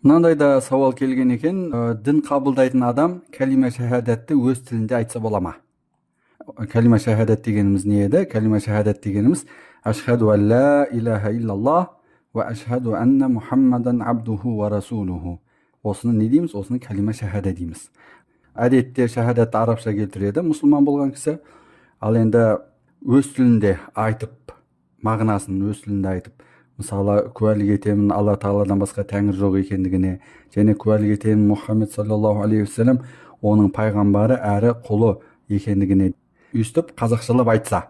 Мынандай да сауал келген екен. Дін қабылдайтын адам кәлима шахадатты өз тілінде айтса бола ма? Кәлима шахадат дегеніміз не еді? Кәлима шахадат дегеніміз ашхаду ан ла илаха иллаллах ва ашхаду анна мухаммадан абдуху ва расулуху. Осыны не дейміз? Осыны кәлима шахада дейміз. Әдетте шахадатты арабша келтіреді мұсылман болған кісі. Ал енді өз тілінде айтып, мағынасын өз тілінде айтып, мысалы куәлік етемін Алла тағаладан басқа тәңір жоқ екендігіне, және куәлік етемін Мұхаммед саллаллаху алейхи вассалам оның пайғамбары әрі құлы екендігіне өстіп қазақшалап айтса,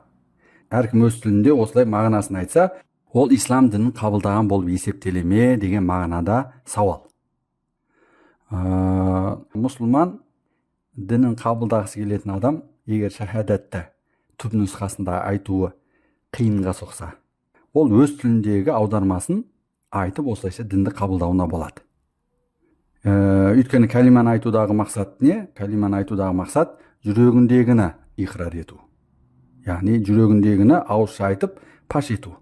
әркім өз тілінде осылай мағынасын айтса, ол ислам дінін қабылдаған болып есептеле ме деген мағынада сауал. Мұсылман дінін қабылдағысы келетін адам егер шахадатты түпнұсқасында айтуы қиынға соқса, ол өз тіліндегі аудармасын айтып осылайша дінді қабылдауына болады. Өйткені кәлиманы айтудағы мақсат не? Кәлиманы айтудағы мақсат жүрегіндегіні иқрар ету. Яғни жүрегіндегіні ауызша айтып паш ету.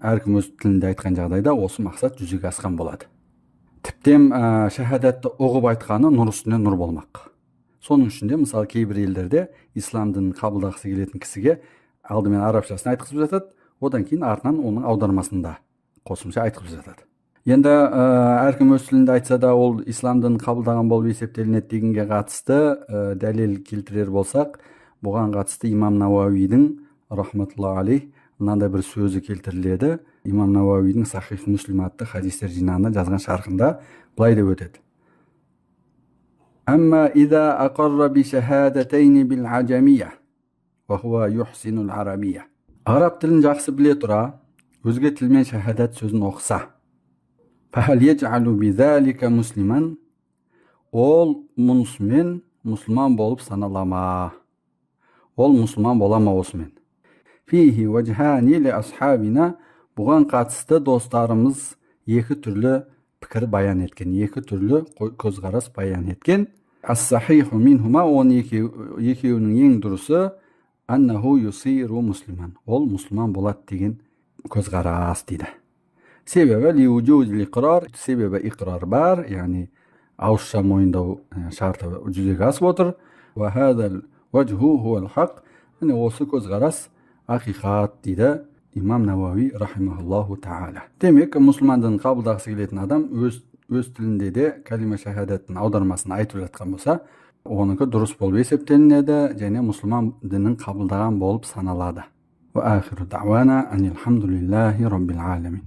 Әркім өз тілінде айтқан жағдайда осы мақсат жүзеге асқан болады. Тіптен шахадатты ұғып айтқаны нұр үстіне нұр болмақ. Соның ішінде мысалы кейбір елдерде ислам дінін қабылдағысы келетін кісіге алдымен арабшасын айтқызып жатады, одан кейін артынан оның аудармасында қосымша айтқызып жатады. Енді әркім өз тілінде айтса да ол ислам дінін қабылдаған болып есептелінеді дегенге қатысты дәлел келтірер болсақ, бұған қатысты имам Науауидің рахматуллахи алейх мынандай бір сөзі келтіріледі. Имам Науауидің Сахих Муслим атты хадистер жинағына жазған шархында былай деп өтеді. Амма иза ақарра би шахадатайни бил ажамия ва хуа юхсинул арабия. Араб тілін жақсы біле тұра, өзге тілмен шахадат сөзін оқыса, фахал яджалу бидалика муслиман, ол мұнысымен мұсылман болып саналама. Ол мұсылман болама осымен. Фихи ваджхани ли асхабина, бұған қатысты достарымыз екі түрлі пікір баян еткен, екі түрлі көзқарас баян еткен. Ас-сахиху минхума, оның екеуінің ең дұрысы аннаху юсиру муслиман, ол мұсылман болады деген көзқарас дейді. Себебі лиуджудил иқрар, себебі иқрар бар, яғни ауызша мойындау шарты жүзеге асып отыр. Ва хадал ваджху хуал хақ, осы көзқарас ақиқат дейді имам Науауи рахимахуллаху таала. Демек, мұсылман дінін қабылдағысы келетін адам өз тілінде де кәлима шахадаттың аудармасын айтып жатқан болса, оныкі дұрыс болып есептелінеді және мұсылман дінін қабылдаған болып саналады. Ва ахиру дa'вана анил хамдулиллахи раббил аламин.